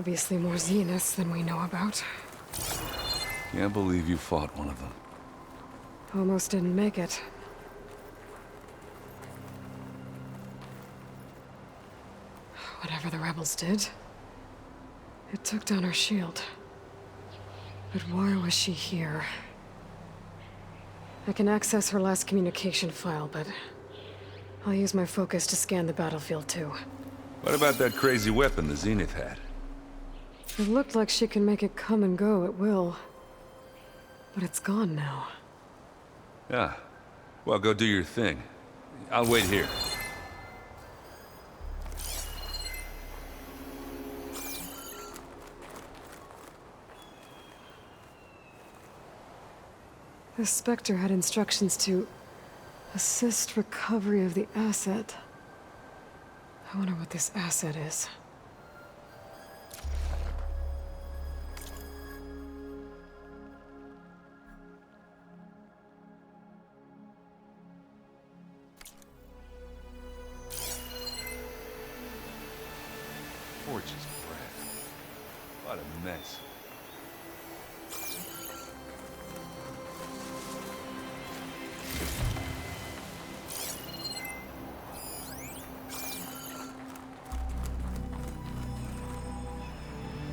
obviously more Zeniths than we know about. Can't believe you fought one of them. Almost didn't make it. Whatever the rebels did, it took down her shield. But why was she here? I can access her last communication file, but I'll use my focus to scan the battlefield too. What about that crazy weapon the Zenith had? It looked like she can make it come and go at will. But it's gone now. Yeah. Well, go do your thing. I'll wait here. The Spectre had instructions to assist recovery of the asset. I wonder what this asset is. Forge's breath. What a mess.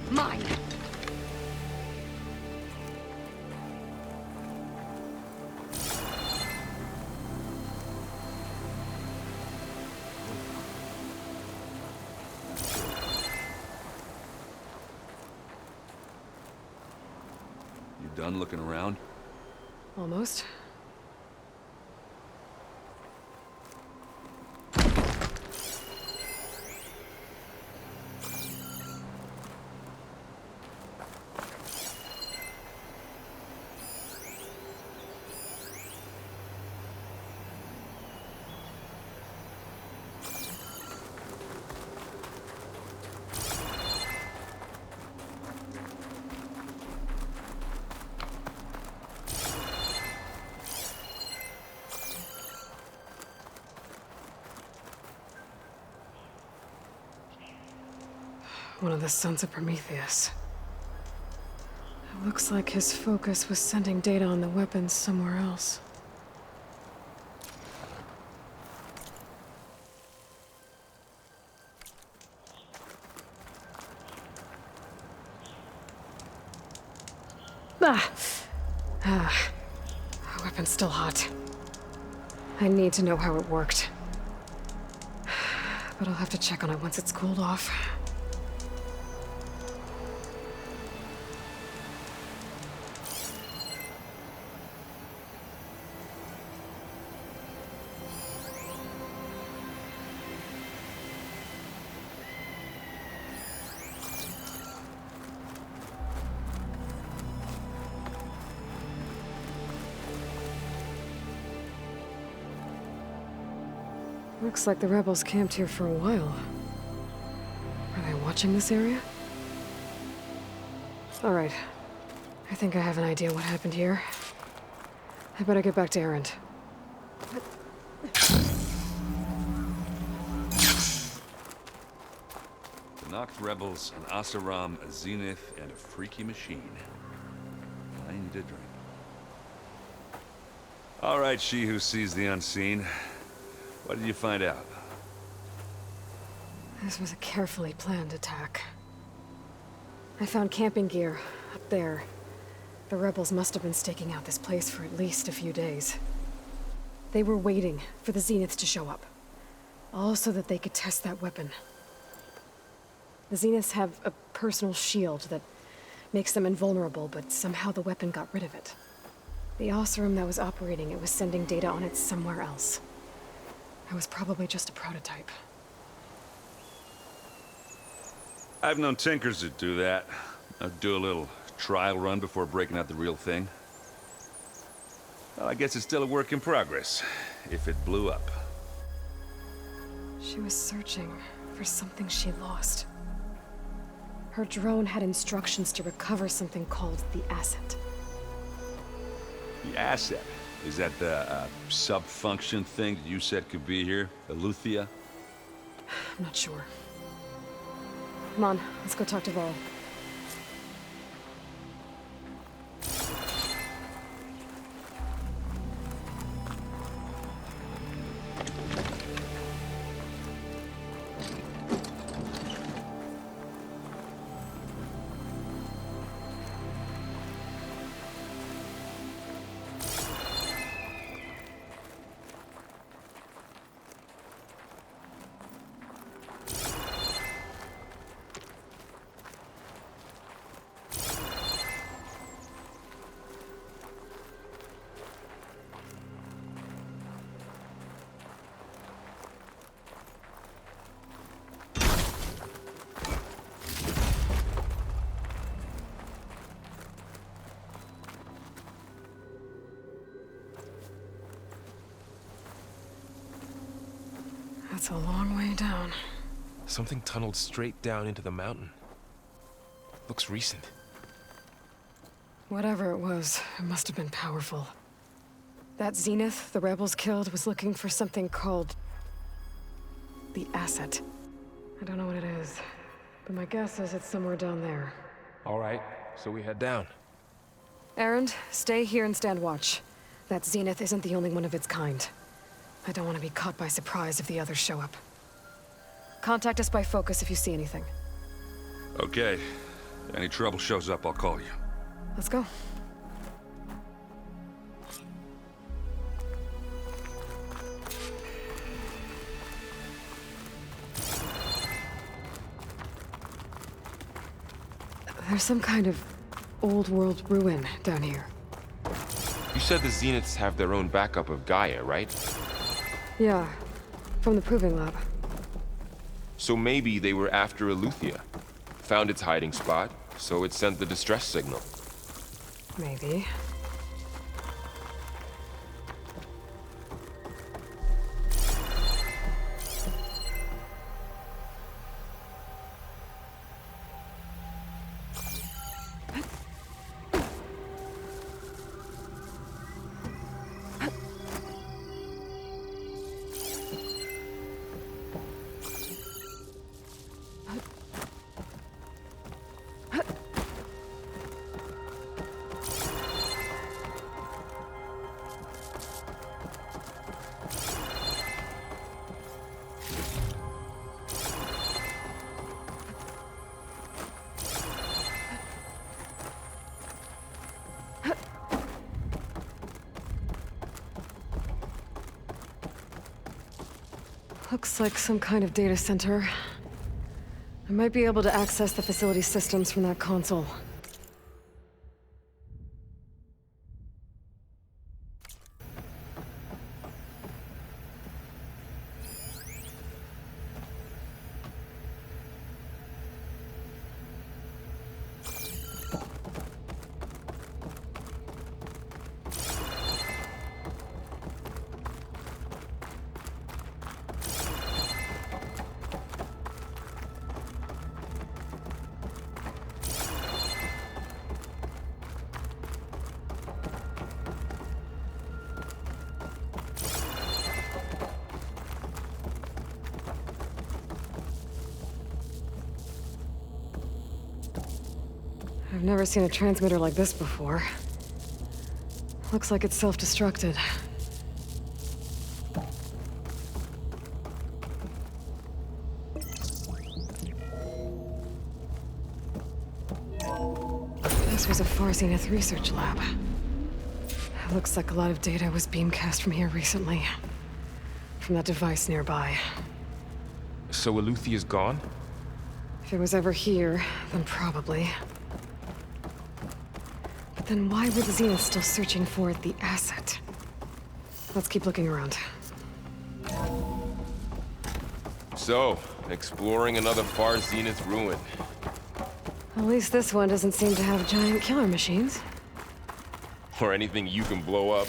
Mine! You done looking around? Almost. One of the sons of Prometheus. It looks like his focus was sending data on the weapons somewhere else. The weapon's still hot. I need to know how it worked. But I'll have to check on it once it's cooled off. Looks like the rebels camped here for a while. Are they watching this area? All right. I think I have an idea what happened here. I better get back to Erend. The Noct rebels, an Asaram, a Zenith, and a freaky machine. I need a drink. All right, she who sees the unseen. What did you find out? This was a carefully planned attack. I found camping gear up there. The rebels must have been staking out this place for at least a few days. They were waiting for the Zeniths to show up. All so that they could test that weapon. The Zeniths have a personal shield that makes them invulnerable, but somehow the weapon got rid of it. The Oseram that was operating it was sending data on it somewhere else. I was probably just a prototype. I've known tinkers that do that. I'd do a little trial run before breaking out the real thing. Well, I guess it's still a work in progress, if it blew up. She was searching for something she lost. Her drone had instructions to recover something called the asset. The asset? Is that the sub-function thing that you said could be here? Eleuthia? I'm not sure. Come on, let's go talk to Vol. That's a long way down. Something tunneled straight down into the mountain. Looks recent. Whatever it was, it must have been powerful. That Zenith the rebels killed was looking for something called the asset. I don't know what it is, but my guess is it's somewhere down there. All right, so we head down. Erend, stay here and stand watch. That Zenith isn't the only one of its kind. I don't want to be caught by surprise if the others show up. Contact us by focus if you see anything. Okay. Any trouble shows up, I'll call you. Let's go. There's some kind of old world ruin down here. You said the Zeniths have their own backup of Gaia, right? Yeah, from the Proving Lab. So maybe they were after Eleuthia. Found its hiding spot, so it sent the distress signal. Maybe. Looks like some kind of data center. I might be able to access the facility systems from that console. I've never seen a transmitter like this before. Looks like it's self-destructed. This was a Far Zenith research lab. It looks like a lot of data was beamcast from here recently. From that device nearby. So Eleuthia's gone? If it was ever here, then probably. But then why were the Zeniths still searching for the asset? Let's keep looking around. So, exploring another Far Zenith ruin. At least this one doesn't seem to have giant killer machines. Or anything you can blow up.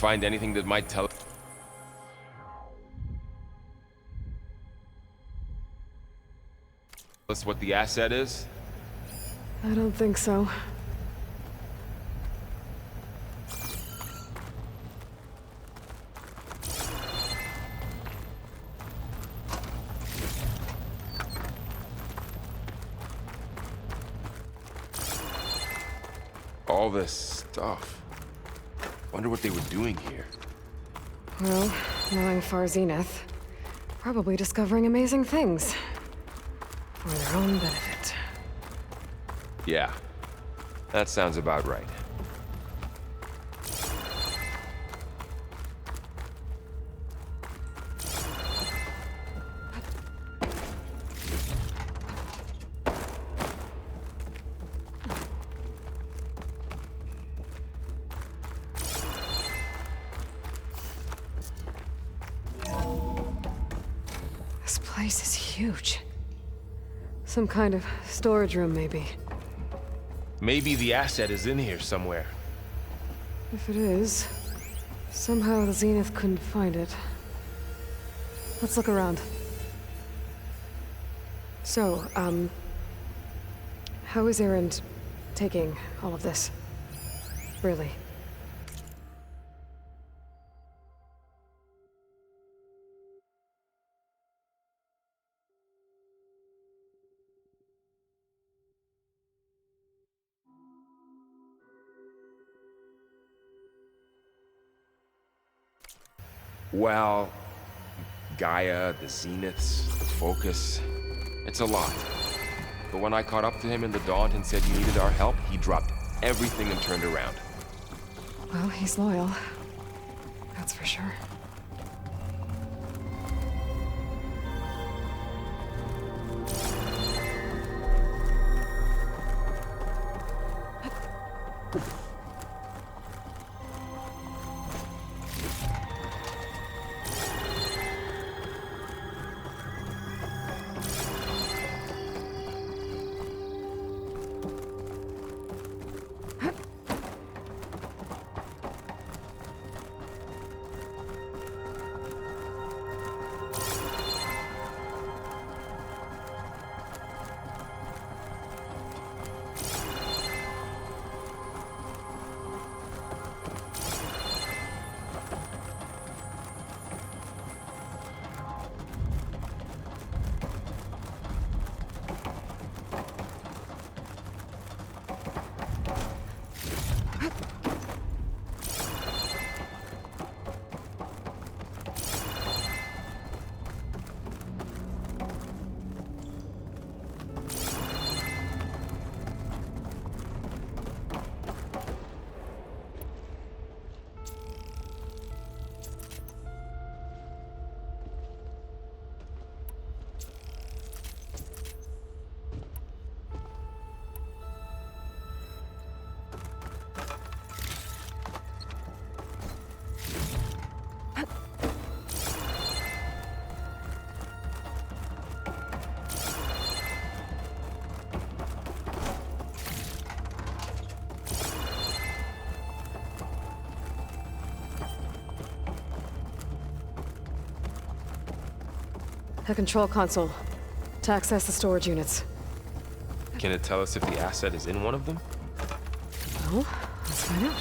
Find anything that might tell us what the asset is? I don't think so. All this stuff. Wonder what they were doing here. Well, knowing Far Zenith, probably discovering amazing things. For their own benefit. Yeah, that sounds about right. This place is huge. Some kind of storage room, maybe. Maybe the asset is in here somewhere. If it is, somehow the Zenith couldn't find it. Let's look around. So, how is Erend taking all of this? Really? Well, Gaia, the Zeniths, the Focus, it's a lot. But when I caught up to him in the Daunt and said he needed our help, he dropped everything and turned around. Well, he's loyal. That's for sure. A control console to access the storage units. Can it tell us if the asset is in one of them? Well, let's find out.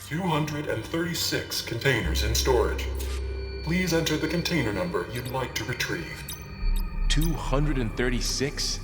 $236 containers in storage. Please enter the container number you'd like to retrieve. 236?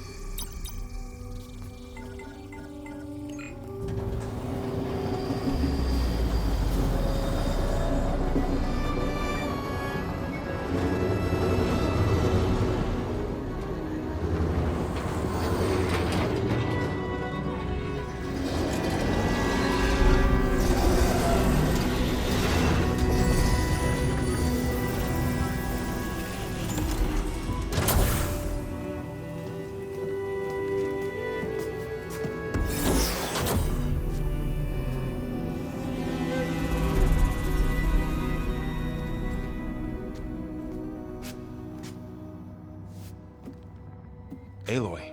Aloy.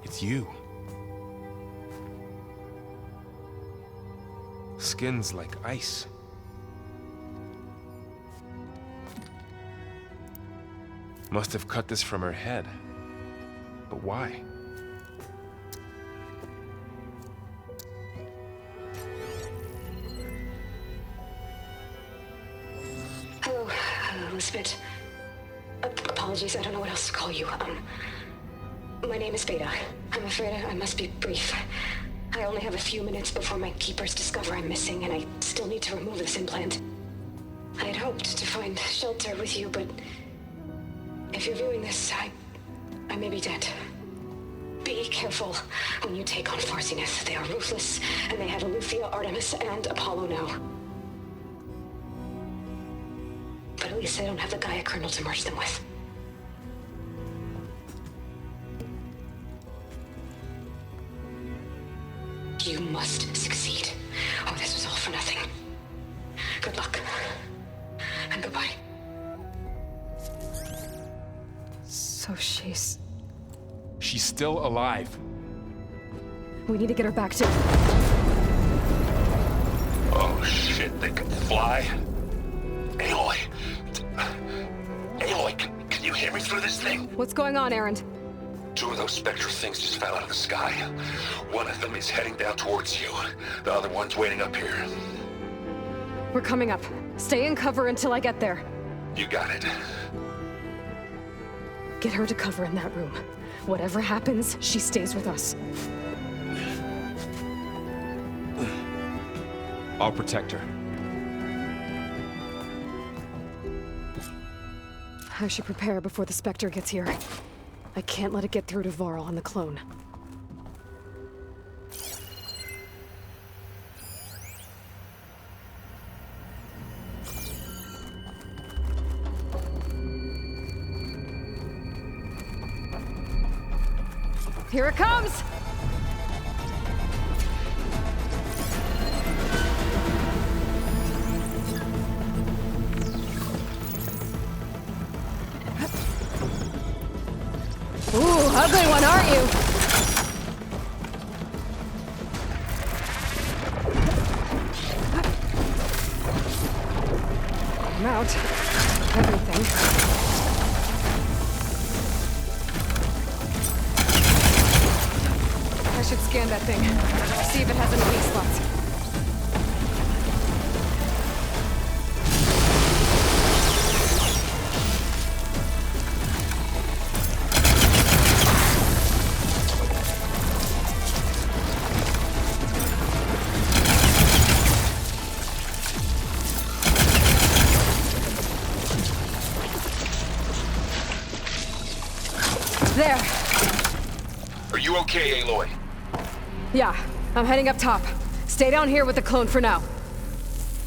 It's you. Skin's like ice. Must have cut this from her head. But why? Hello, Elizabeth. Apologies, I don't know what else to call you. My name is Beta. I'm afraid I must be brief. I only have a few minutes before my keepers discover I'm missing, and I still need to remove this implant. I had hoped to find shelter with you, but if you're viewing this, I may be dead. Be careful when you take on Far Zenith. They are ruthless, and they have Aletheia, Artemis, and Apollo now. But at least they don't have the Gaia kernel to merge them with. You must succeed, or this was all for nothing. Good luck, and goodbye. So she's still alive. We need to get her back to... Oh shit, they can fly? Aloy. Aloy, can you hear me through this thing? What's going on, Erend? 2 of those spectral things just fell out of the sky. One of them is heading down towards you. The other one's waiting up here. We're coming up. Stay in cover until I get there. You got it. Get her to cover in that room. Whatever happens, she stays with us. I'll protect her. I should prepare before the Spectre gets here. I can't let it get through to Varl and the clone. Here it comes! Ooh, ugly one, aren't you? Mount. Everything. I should scan that thing. See if it has any weak spots. There. Are you okay, Aloy? Yeah, I'm heading up top. Stay down here with the clone for now.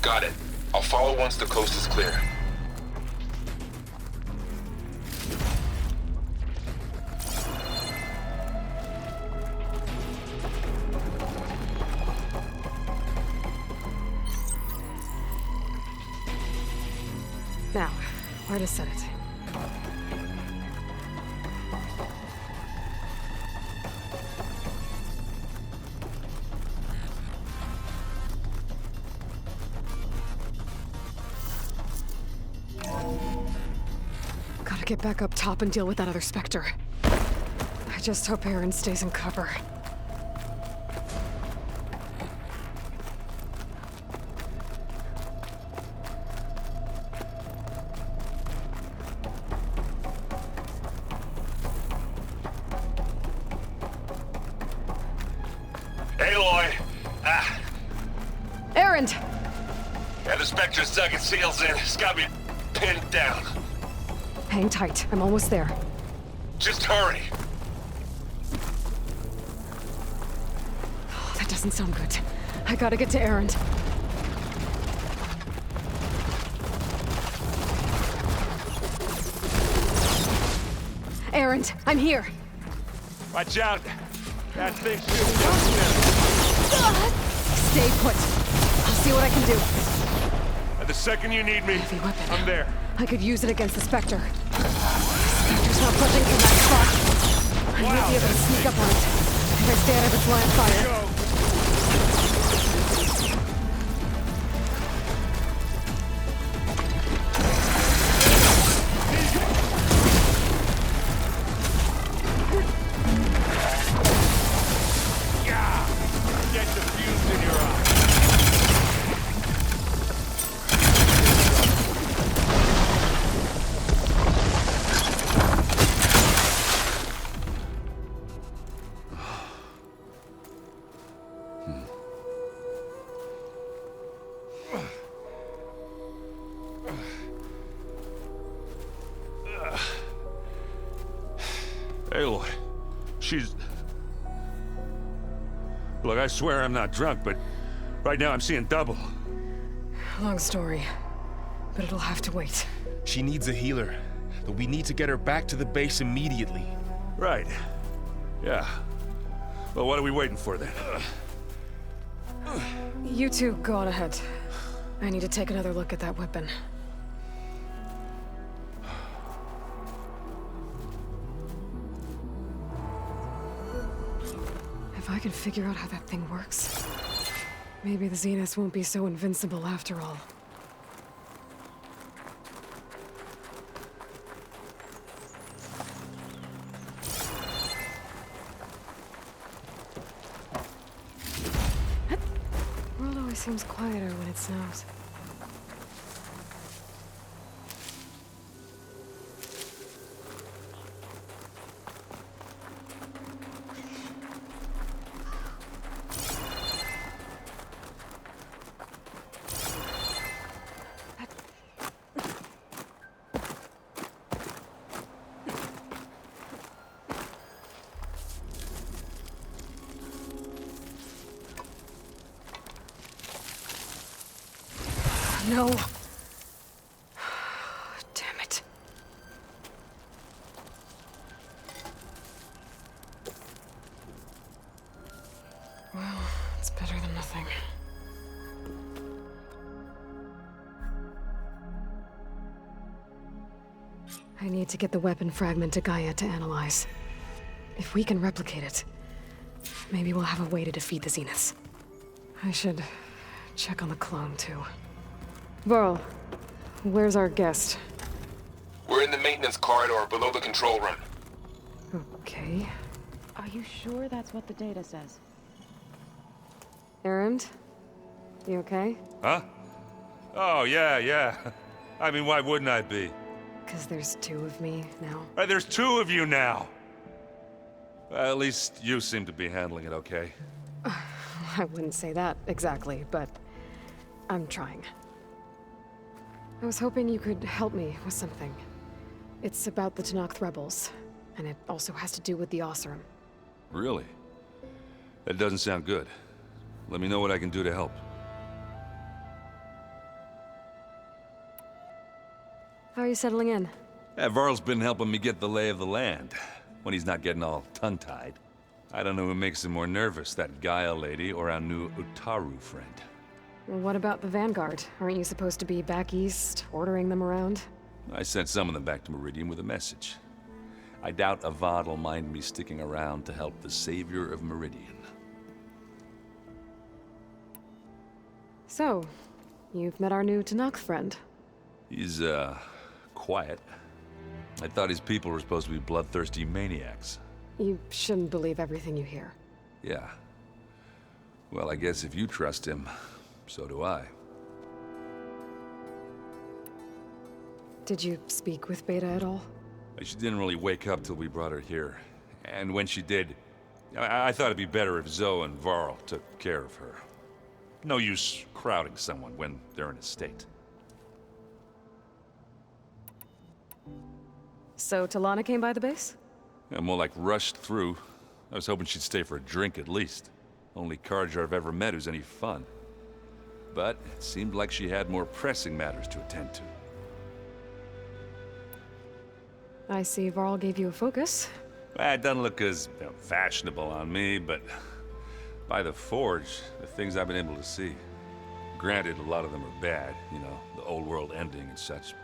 Got it. I'll follow once the coast is clear. Now, where to set it? Gotta get back up top and deal with that other Spectre. I just hope Erend stays in cover. Aloy! Erend! Yeah, the Spectre's dug its heels in. It's got me pinned down. Hang tight, I'm almost there. Just hurry. Oh, that doesn't sound good. I gotta get to Erend. Erend, I'm here. Watch out. That thing Stay put. I'll see what I can do. The second you need me, Heavy weapon. I'm there. I could use it against the Spectre. approaching from that spot. I might be able to sneak up on it if I stay out of its line of fire. Aloy, she's... Look, I swear I'm not drunk, but right now I'm seeing double. Long story, but it'll have to wait. She needs a healer, but we need to get her back to the base immediately. Right. Yeah. Well, what are we waiting for then? You two go on ahead. I need to take another look at that weapon. If I can figure out how that thing works, maybe the Zeniths won't be so invincible after all. The world always seems quieter when it snows. No. Damn it. Well, it's better than nothing. I need to get the weapon fragment to Gaia to analyze. If we can replicate it, maybe we'll have a way to defeat the Zeniths. I should check on the clone, too. Varl, where's our guest? We're in the maintenance corridor below the control room. Okay. Are you sure that's what the data says? Erend? You okay? Huh? Oh, yeah. I mean, why wouldn't I be? 'Cause there's two of me now. Right, there's two of you now! Well, at least you seem to be handling it okay. I wouldn't say that exactly, but I'm trying. I was hoping you could help me with something. It's about the Tenakth rebels, and it also has to do with the Oseram. Really? That doesn't sound good. Let me know what I can do to help. How are you settling in? Yeah, Varl's been helping me get the lay of the land, when he's not getting all tongue-tied. I don't know who makes him more nervous, that Gaia lady or our new Utaru friend. Well, what about the Vanguard? Aren't you supposed to be back east, ordering them around? I sent some of them back to Meridian with a message. I doubt Avad will mind me sticking around to help the savior of Meridian. So, you've met our new Tenakth friend. He's, quiet. I thought his people were supposed to be bloodthirsty maniacs. You shouldn't believe everything you hear. Yeah. Well, I guess if you trust him, so do I. Did you speak with Beta at all? She didn't really wake up till we brought her here. And when she did, I thought it'd be better if Zoe and Varl took care of her. No use crowding someone when they're in a state. So Talana came by the base? Yeah, more like rushed through. I was hoping she'd stay for a drink at least. Only Carja I've ever met who's any fun. But it seemed like she had more pressing matters to attend to. I see Varl gave you a focus. It doesn't look as fashionable on me, but by the Forge, the things I've been able to see. Granted, a lot of them are bad, you know, the old world ending and such.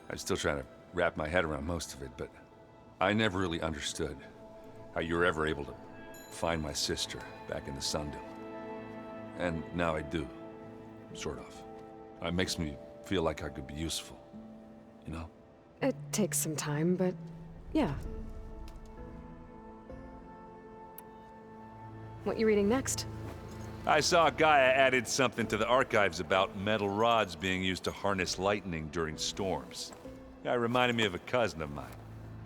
I'm still trying to wrap my head around most of it, but I never really understood how you were ever able to find my sister back in the Sundom. And now I do, sort of. It makes me feel like I could be useful, you know? It takes some time, but yeah. What you reading next? I saw Gaia added something to the archives about metal rods being used to harness lightning during storms. It reminded me of a cousin of mine.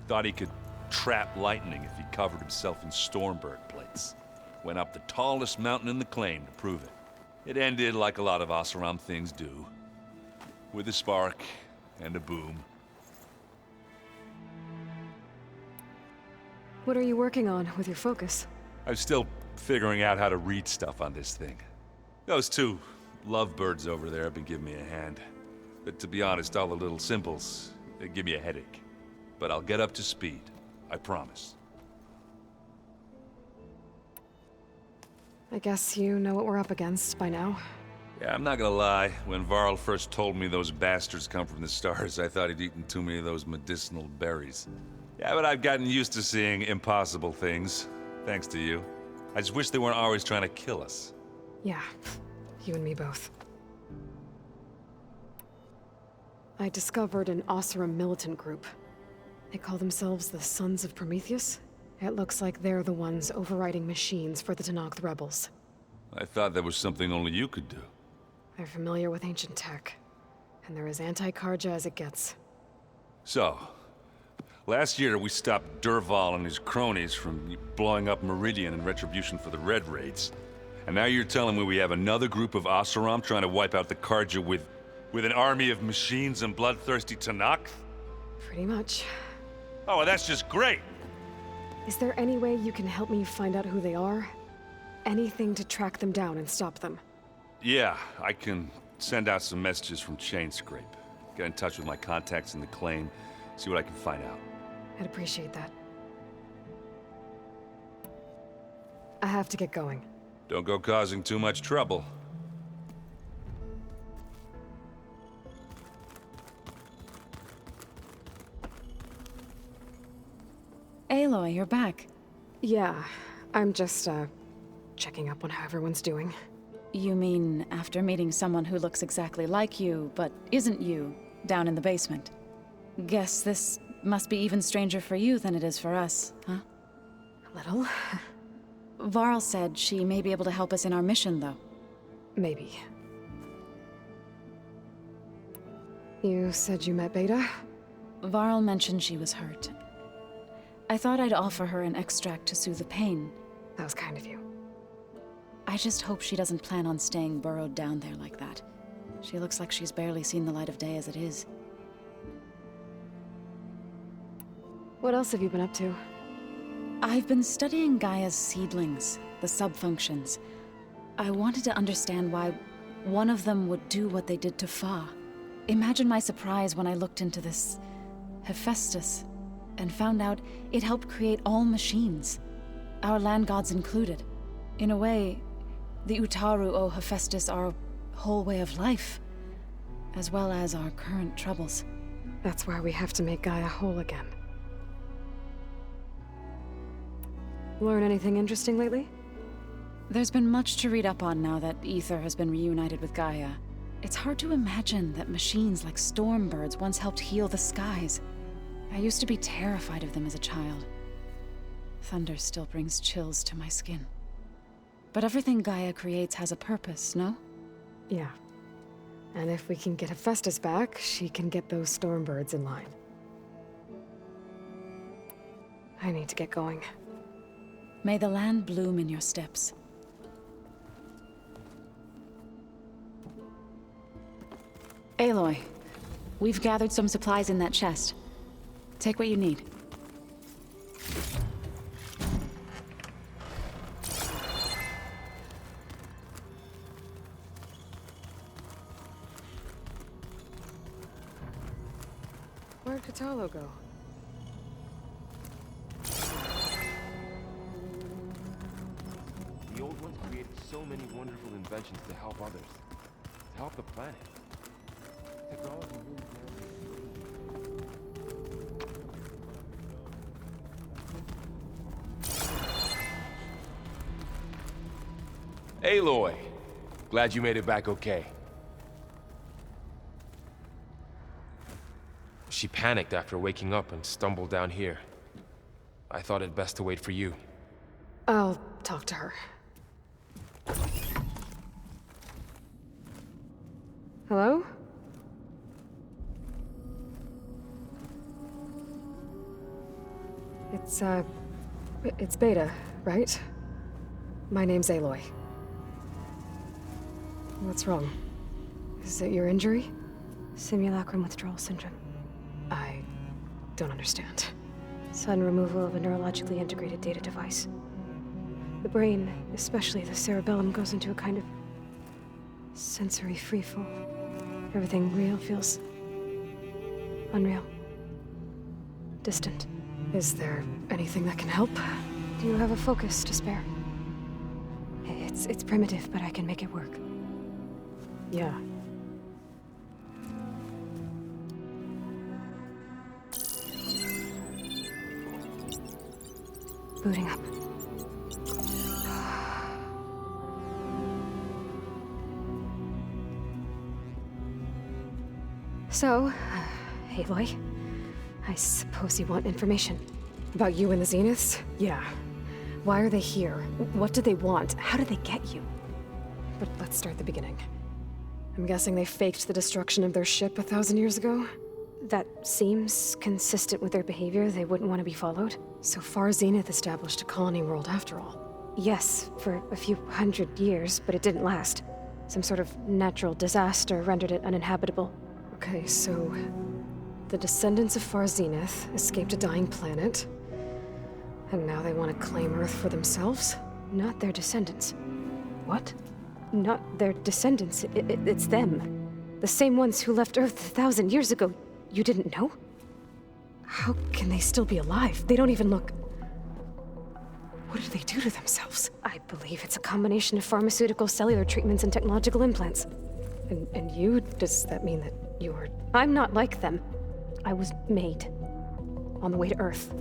Thought he could trap lightning if he covered himself in Stormbird plates. Went up the tallest mountain in the claim to prove it. It ended like a lot of Oseram things do. With a spark and a boom. What are you working on with your focus? I'm still figuring out how to read stuff on this thing. Those two lovebirds over there have been giving me a hand. But to be honest, all the little symbols, they give me a headache. But I'll get up to speed. I promise. I guess you know what we're up against by now. Yeah, I'm not gonna lie. When Varl first told me those bastards come from the stars, I thought he'd eaten too many of those medicinal berries. Yeah, but I've gotten used to seeing impossible things, thanks to you. I just wish they weren't always trying to kill us. Yeah, you and me both. I discovered an Oseram militant group. They call themselves the Sons of Prometheus. It looks like they're the ones overriding machines for the Tenakth rebels. I thought that was something only you could do. They're familiar with ancient tech, and they're as anti-Karja as it gets. So, last year we stopped Durval and his cronies from blowing up Meridian in retribution for the Red Raids. And now you're telling me we have another group of Oseram trying to wipe out the Karja with an army of machines and bloodthirsty Tenakth? Pretty much. Oh, well, that's just great! Is there any way you can help me find out who they are? Anything to track them down and stop them? Yeah, I can send out some messages from Chainscrape. Get in touch with my contacts in the claim, see what I can find out. I'd appreciate that. I have to get going. Don't go causing too much trouble. Aloy, you're back. Yeah, I'm just, checking up on how everyone's doing. You mean after meeting someone who looks exactly like you, but isn't you, down in the basement? Guess this must be even stranger for you than it is for us, huh? A little. Varl said she may be able to help us in our mission, though. Maybe. You said you met Beta? Varl mentioned she was hurt. I thought I'd offer her an extract to soothe the pain. That was kind of you. I just hope she doesn't plan on staying burrowed down there like that. She looks like she's barely seen the light of day as it is. What else have you been up to? I've been studying Gaia's seedlings, the subfunctions. I wanted to understand why one of them would do what they did to Fa. Imagine my surprise when I looked into this Hephaestus and found out it helped create all machines, our land gods included. In a way, the Utaru owe Hephaestus our whole way of life, as well as our current troubles. That's why we have to make Gaia whole again. Learn anything interesting lately? There's been much to read up on now that Ether has been reunited with Gaia. It's hard to imagine that machines like Stormbirds once helped heal the skies. I used to be terrified of them as a child. Thunder still brings chills to my skin. But everything Gaia creates has a purpose, no? Yeah. And if we can get Hephaestus back, she can get those Stormbirds in line. I need to get going. May the land bloom in your steps. Aloy, we've gathered some supplies in that chest. Take what you need. Where'd Katalo go? The old ones created so many wonderful inventions to help others. To help the planet. Technology really can be Aloy, glad you made it back okay. She panicked after waking up and stumbled down here. I thought it best to wait for you. I'll talk to her. Hello? It's Beta, right? My name's Aloy. What's wrong? Is it your injury? Simulacrum withdrawal syndrome. I don't understand. Sudden removal of a neurologically integrated data device. The brain, especially the cerebellum, goes into a kind of sensory freefall. Everything real feels unreal. Distant. Is there anything that can help? Do you have a focus to spare? It's primitive, but I can make it work. Yeah. Booting up. So, Aloy, I suppose you want information. About you and the Zeniths? Yeah. Why are they here? What do they want? How did they get you? But let's start at the beginning. I'm guessing they faked the destruction of their ship 1,000 years ago? That seems consistent with their behavior. They wouldn't want to be followed. So far, Zenith established a colony world after all. Yes, for a few hundred years, but it didn't last. Some sort of natural disaster rendered it uninhabitable. Okay, so the descendants of Far Zenith escaped a dying planet, and now they want to claim Earth for themselves? Not their descendants. What? Not their descendants. It's them. The same ones who left Earth 1,000 years ago. You didn't know? How can they still be alive? They don't even look... What did they do to themselves? I believe it's a combination of pharmaceutical, cellular treatments, and technological implants. And you? Does that mean that you were... I'm not like them. I was made. On the way to Earth?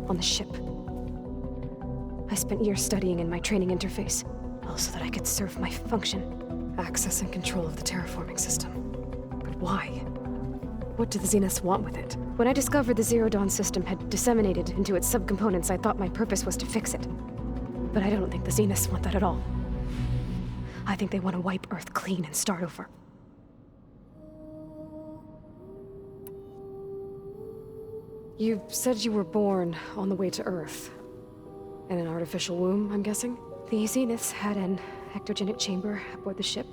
On the ship. I spent years studying in my training interface, all so that I could serve my function. Access and control of the terraforming system. But why? What do the Zeniths want with it? When I discovered the Zero Dawn system had disseminated into its subcomponents, I thought my purpose was to fix it. But I don't think the Zeniths want that at all. I think they want to wipe Earth clean and start over. You said you were born on the way to Earth. In an artificial womb, I'm guessing? The Zeniths had an ectogenic chamber aboard the ship.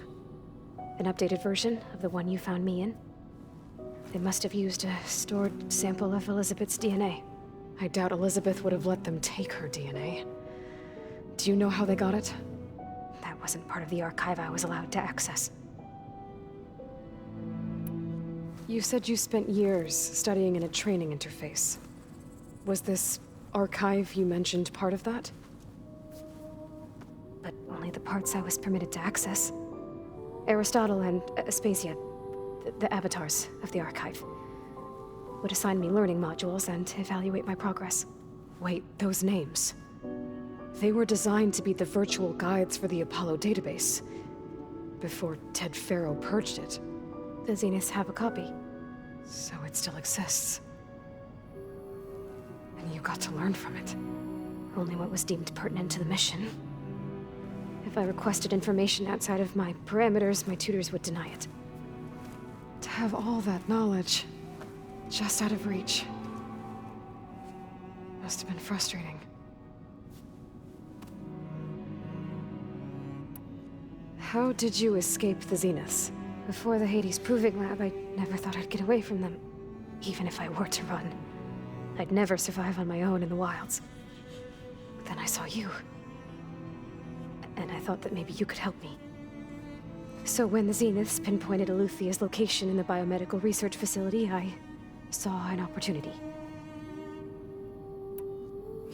An updated version of the one you found me in. They must have used a stored sample of Elizabeth's DNA. I doubt Elizabeth would have let them take her DNA. Do you know how they got it? That wasn't part of the archive I was allowed to access. You said you spent years studying in a training interface. Was this archive you mentioned part of that? But only the parts I was permitted to access. Aristotle and Aspasia, the avatars of the archive, would assign me learning modules and evaluate my progress. Wait, those names. They were designed to be the virtual guides for the Apollo database, before Ted Faro purged it. The Zeniths have a copy. So it still exists. And you got to learn from it. Only what was deemed pertinent to the mission. If I requested information outside of my parameters, my tutors would deny it. To have all that knowledge, just out of reach, must have been frustrating. How did you escape the Zeniths? Before the Hades Proving Lab, I never thought I'd get away from them. Even if I were to run, I'd never survive on my own in the wilds. But then I saw you. And I thought that maybe you could help me. So when the Zeniths pinpointed Eluthia's location in the biomedical research facility, I saw an opportunity.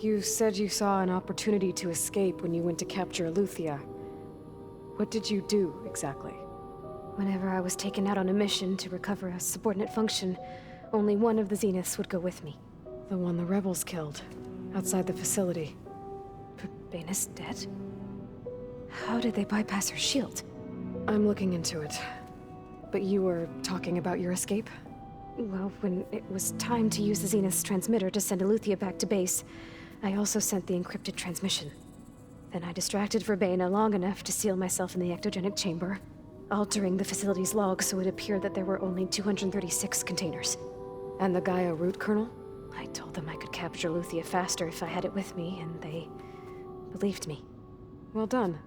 You said you saw an opportunity to escape when you went to capture Eluthia. What did you do, exactly? Whenever I was taken out on a mission to recover a subordinate function, only one of the Zeniths would go with me. The one the rebels killed, outside the facility. Bana's dead? How did they bypass her shield? I'm looking into it. But you were talking about your escape? Well, when it was time to use the Zenith's transmitter to send Eleuthia back to base, I also sent the encrypted transmission. Then I distracted Verbena long enough to seal myself in the ectogenic chamber, altering the facility's log so it appeared that there were only 236 containers. And the Gaia root kernel? I told them I could capture Eleuthia faster if I had it with me, and they believed me. Well done.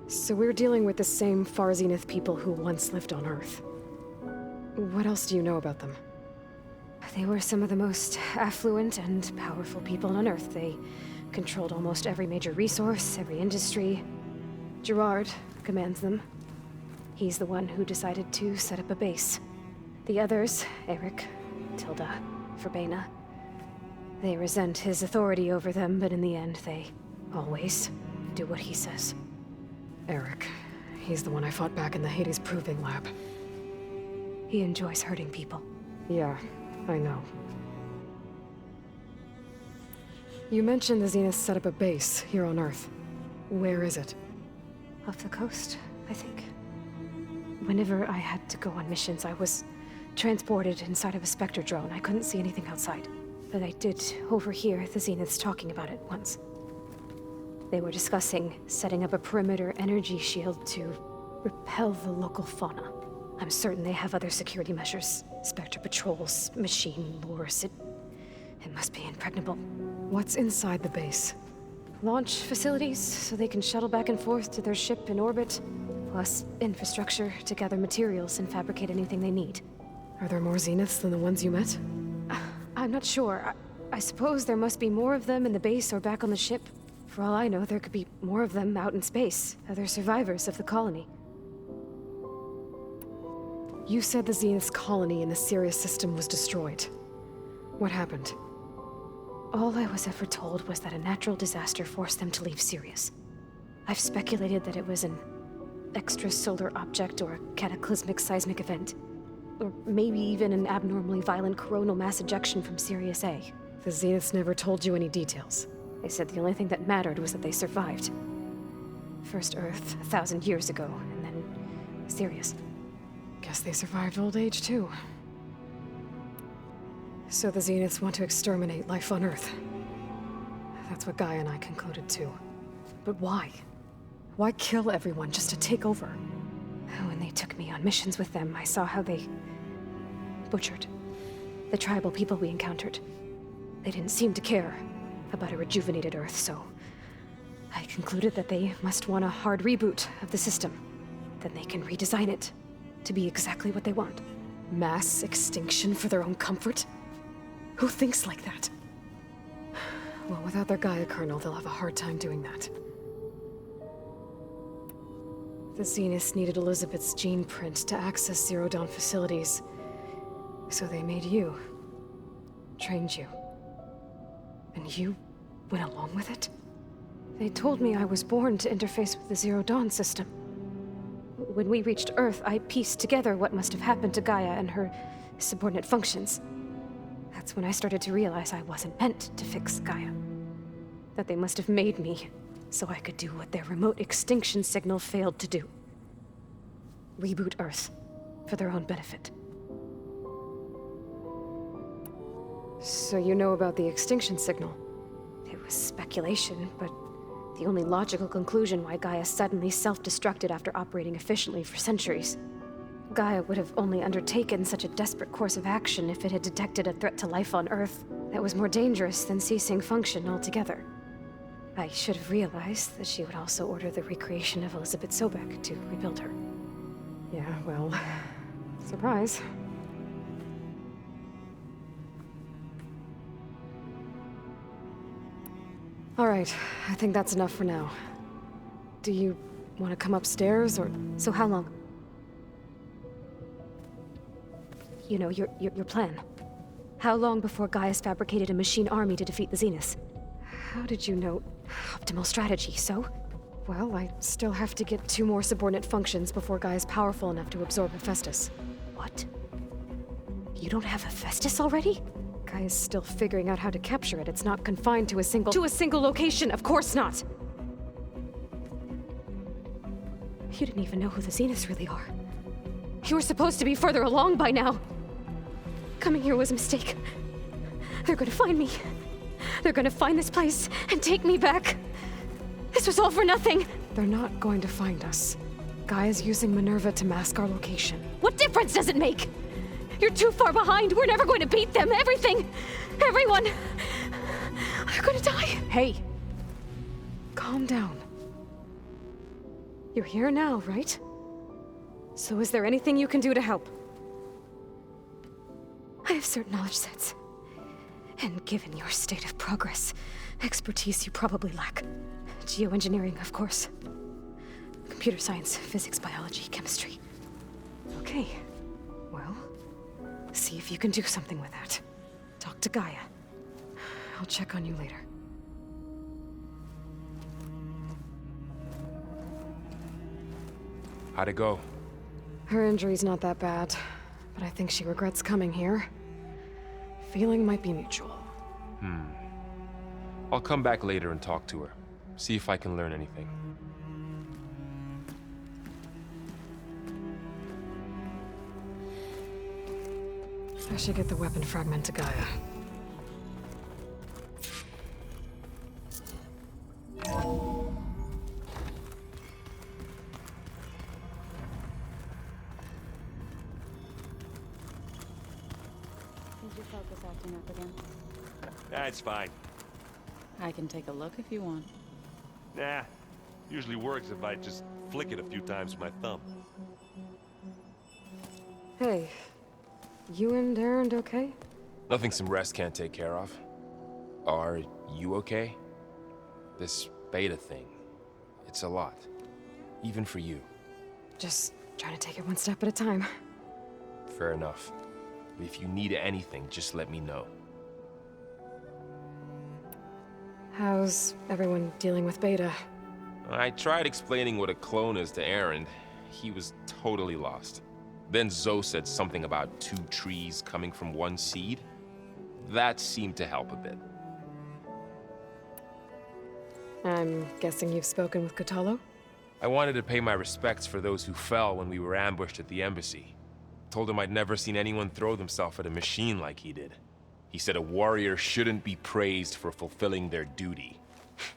So we're dealing with the same Far Zenith people who once lived on Earth. What else do you know about them? They were some of the most affluent and powerful people on Earth. They controlled almost every major resource, every industry. Gerard commands them. He's the one who decided to set up a base. The others, Eric, Tilda, Verbena, they resent his authority over them, but in the end, they always do what he says. Eric. He's the one I fought back in the Hades Proving Lab. He enjoys hurting people. Yeah, I know. You mentioned the Zenith set up a base here on Earth. Where is it? Off the coast, I think. Whenever I had to go on missions, I was transported inside of a Spectre drone. I couldn't see anything outside. But I did overhear the Zeniths talking about it once. They were discussing setting up a perimeter energy shield to repel the local fauna. I'm certain they have other security measures. Spectre patrols, machine lures. It must be impregnable. What's inside the base? Launch facilities, so they can shuttle back and forth to their ship in orbit. Plus infrastructure to gather materials and fabricate anything they need. Are there more Zeniths than the ones you met? I'm not sure. I suppose there must be more of them in the base or back on the ship. For all I know, there could be more of them out in space, other survivors of the colony. You said the Zenith's colony in the Sirius system was destroyed. What happened? All I was ever told was that a natural disaster forced them to leave Sirius. I've speculated that it was an extrasolar object or a cataclysmic seismic event. Or maybe even an abnormally violent coronal mass ejection from Sirius A. The Zeniths never told you any details. They said the only thing that mattered was that they survived. First Earth, 1,000 years ago, and then Sirius. Guess they survived old age, too. So the Zeniths want to exterminate life on Earth. That's what Gaia and I concluded, too. But why? Why kill everyone just to take over? When they took me on missions with them, I saw how they butchered the tribal people we encountered. They didn't seem to care about a rejuvenated Earth, so I concluded that they must want a hard reboot of the system. Then they can redesign it to be exactly what they want. Mass extinction for their own comfort? Who thinks like that? Well, without their Gaia kernel, they'll have a hard time doing that. The Zeniths needed Elizabeth's gene print to access Zero Dawn facilities. So they made you. Trained you. And you went along with it? They told me I was born to interface with the Zero Dawn system. When we reached Earth, I pieced together what must have happened to Gaia and her subordinate functions. That's when I started to realize I wasn't meant to fix Gaia. That they must have made me so I could do what their remote extinction signal failed to do. Reboot Earth for their own benefit. So you know about the extinction signal? It was speculation, but the only logical conclusion why Gaia suddenly self-destructed after operating efficiently for centuries. Gaia would have only undertaken such a desperate course of action if it had detected a threat to life on Earth that was more dangerous than ceasing function altogether. I should have realized that she would also order the recreation of Elizabeth Sobek to rebuild her. Yeah, well, surprise. All right, I think that's enough for now. Do you want to come upstairs, or... So how long? You know, your plan. How long before Gaia's fabricated a machine army to defeat the Zeniths? How did you know? Optimal strategy, so? Well, I still have to get 2 more subordinate functions before Gaia's powerful enough to absorb Hephaestus. What? You don't have Hephaestus already? Gaia's still figuring out how to capture it. It's not confined to a single location. Of course not. You didn't even know who the Zeniths really are. You were supposed to be further along by now. Coming here was a mistake. They're gonna find me. They're gonna find this place and take me back. This was all for nothing. They're not going to find us. Gaia's using Minerva to mask our location. What difference does it make? You're too far behind. We're never going to beat them. Everything, everyone, they're gonna die. Hey, calm down. You're here now, right? So is there anything you can do to help? I have certain knowledge sets. And given your state of progress, expertise you probably lack. Geoengineering, of course. Computer science, physics, biology, chemistry. Okay. Well, see if you can do something with that. Talk to Gaia. I'll check on you later. How'd it go? Her injury's not that bad, but I think she regrets coming here. Feeling might be mutual. I'll come back later and talk to her. See if I can learn anything. I should get the weapon fragment to Gaia. Is your focus acting up again? That's fine. I can take a look if you want. Nah. Usually works if I just flick it a few times with my thumb. Hey, you and Erend okay? Nothing some rest can't take care of. Are you okay? This beta thing, it's a lot. Even for you. Just trying to take it one step at a time. Fair enough. If you need anything, just let me know. How's everyone dealing with Beta? I tried explaining what a clone is to Erend. He was totally lost. Then Zoe said something about 2 trees coming from 1 seed. That seemed to help a bit. I'm guessing you've spoken with Kotallo? I wanted to pay my respects for those who fell when we were ambushed at the embassy. Told him I'd never seen anyone throw themselves at a machine like he did. He said a warrior shouldn't be praised for fulfilling their duty.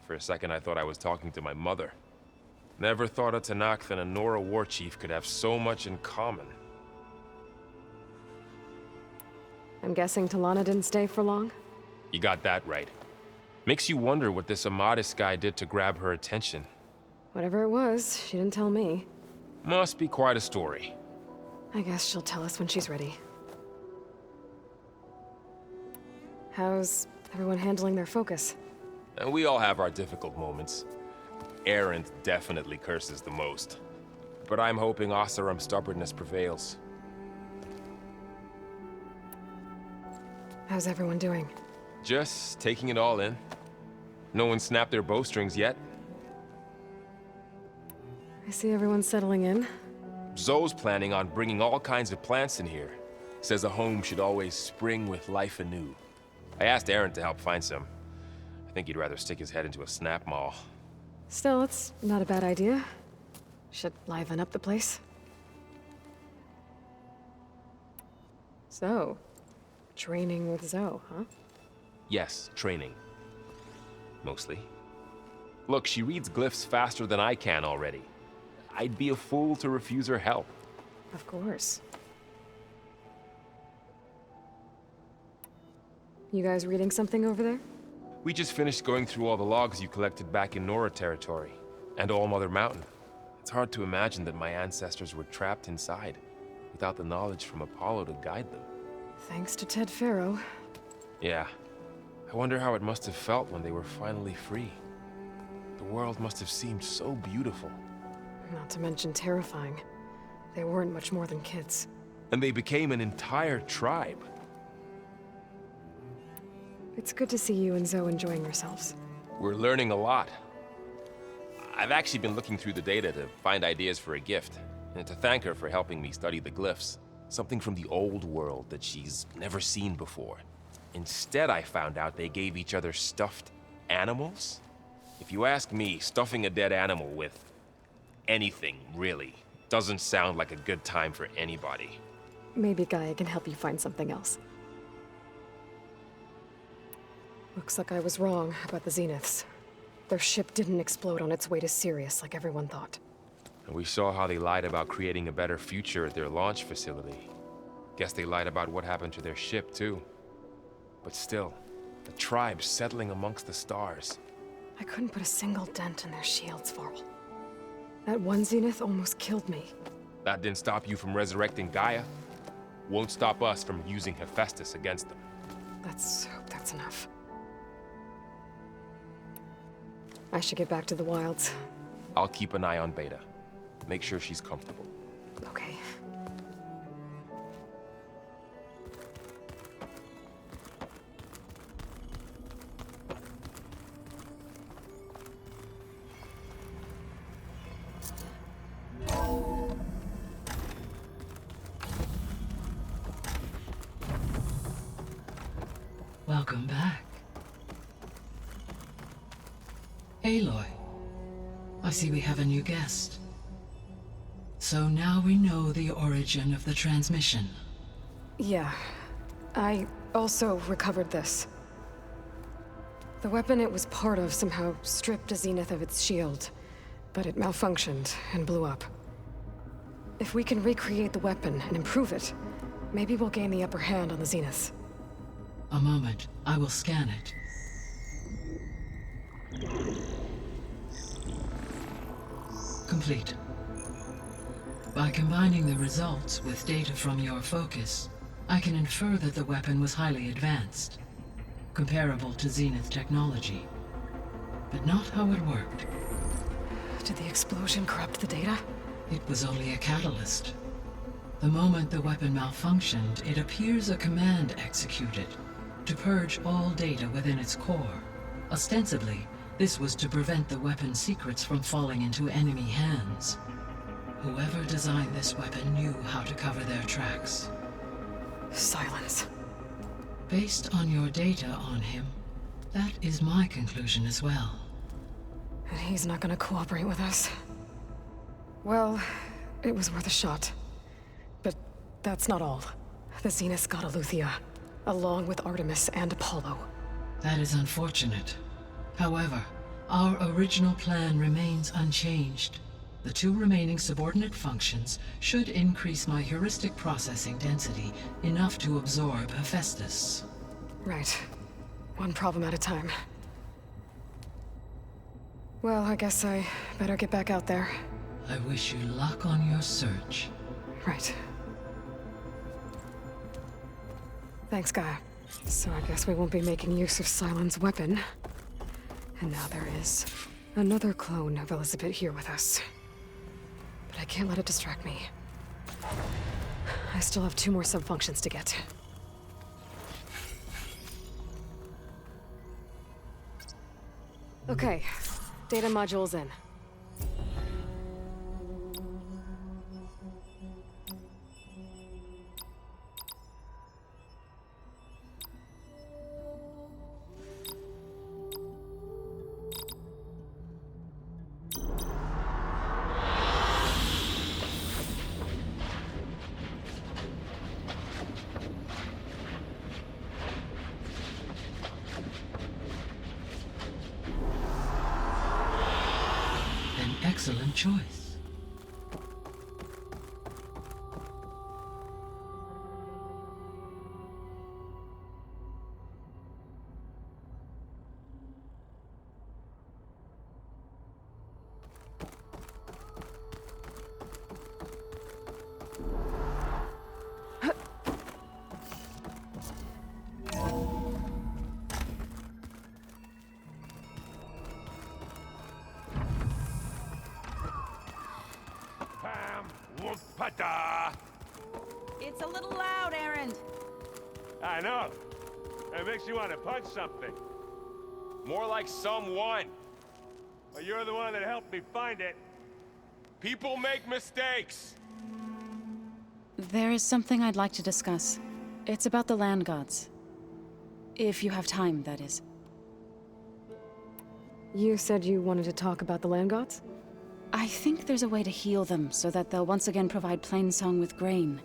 For a second I thought I was talking to my mother. Never thought a Tenakth and a Nora war chief could have so much in common. I'm guessing Talana didn't stay for long? You got that right. Makes you wonder what this Amadis guy did to grab her attention. Whatever it was, she didn't tell me. Must be quite a story. I guess she'll tell us when she's ready. How's everyone handling their focus? And we all have our difficult moments. Erend definitely curses the most. But I'm hoping Oseram's stubbornness prevails. How's everyone doing? Just taking it all in. No one snapped their bowstrings yet. I see everyone settling in. Zoe's planning on bringing all kinds of plants in here. Says a home should always spring with life anew. I asked Erend to help find some. I think he'd rather stick his head into a snap mall. Still, it's not a bad idea. Should liven up the place. So, training with Zoe, huh? Yes, training. Mostly. Look, she reads glyphs faster than I can already. I'd be a fool to refuse her help. Of course. You guys reading something over there? We just finished going through all the logs you collected back in Nora territory, and All Mother Mountain. It's hard to imagine that my ancestors were trapped inside, without the knowledge from Apollo to guide them. Thanks to Ted Faro. Yeah. I wonder how it must have felt when they were finally free. The world must have seemed so beautiful. Not to mention terrifying. They weren't much more than kids. And they became an entire tribe. It's good to see you and Zoe enjoying yourselves. We're learning a lot. I've actually been looking through the data to find ideas for a gift, and to thank her for helping me study the glyphs. Something from the old world that she's never seen before. Instead, I found out they gave each other stuffed animals. If you ask me, stuffing a dead animal with anything, really, doesn't sound like a good time for anybody. Maybe Gaia can help you find something else. Looks like I was wrong about the Zeniths. Their ship didn't explode on its way to Sirius like everyone thought. And we saw how they lied about creating a better future at their launch facility. Guess they lied about what happened to their ship, too. But still, the tribe settling amongst the stars. I couldn't put a single dent in their shields, Varl. That one Zenith almost killed me. That didn't stop you from resurrecting Gaia. Won't stop us from using Hephaestus against them. Let's hope that's enough. I should get back to the wilds. I'll keep an eye on Beta. Make sure she's comfortable. Okay. Welcome back. Aloy, I see we have a new guest. So now we know the origin of the transmission. Yeah. I also recovered this. The weapon it was part of somehow stripped a Zenith of its shield, but it malfunctioned and blew up. If we can recreate the weapon and improve it, maybe we'll gain the upper hand on the Zeniths. A moment, I will scan it. Complete. By combining the results with data from your focus, I can infer that the weapon was highly advanced, comparable to Zenith technology, but not how it worked. Did the explosion corrupt the data? It was only a catalyst. The moment the weapon malfunctioned, it appears a command executed to purge all data within its core. Ostensibly, this was to prevent the weapon's secrets from falling into enemy hands. Whoever designed this weapon knew how to cover their tracks. Silence. Based on your data on him, that is my conclusion as well. And he's not gonna cooperate with us. Well, it was worth a shot. But that's not all. The Zeniths got Aletheia, along with Artemis and Apollo. That is unfortunate. However, our original plan remains unchanged. The two remaining subordinate functions should increase my heuristic processing density enough to absorb Hephaestus. Right. One problem at a time. Well, I guess I better get back out there. I wish you luck on your search. Right. Thanks, Gaia. So I guess we won't be making use of Cylon's weapon. And now there is another clone of Elizabeth here with us. But I can't let it distract me. I still have 2 more sub-functions to get. Okay, data module's in. Excellent choice. It's a little loud, Erend. I know. It makes you want to punch something. More like someone. Well, you're the one that helped me find it. People make mistakes. There is something I'd like to discuss. It's about the land gods. If you have time, that is. You said you wanted to talk about the land gods? I think there's a way to heal them so that they'll once again provide Plainsong with grain.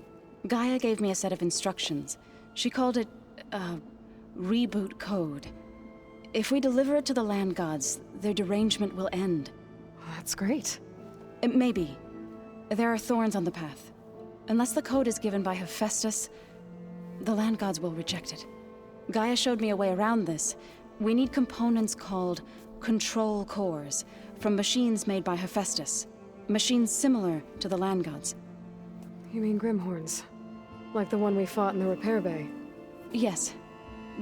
Gaia gave me a set of instructions. She called it, reboot code. If we deliver it to the land gods, their derangement will end. That's great. Maybe. There are thorns on the path. Unless the code is given by Hephaestus, the land gods will reject it. Gaia showed me a way around this. We need components called control cores, from machines made by Hephaestus. Machines similar to the land gods. You mean Grimhorns? Like the one we fought in the repair bay? Yes.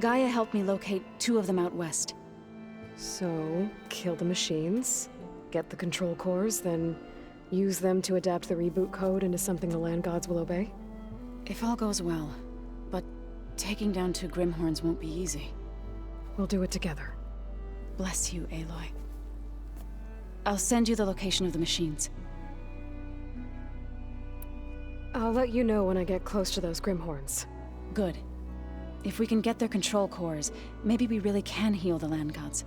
Gaia helped me locate 2 of them out west. So, kill the machines, get the control cores, then use them to adapt the reboot code into something the land gods will obey? If all goes well. But taking down 2 Grimhorns won't be easy. We'll do it together. Bless you, Aloy. I'll send you the location of the machines. I'll let you know when I get close to those Grimhorns. Good. If we can get their control cores, maybe we really can heal the land gods.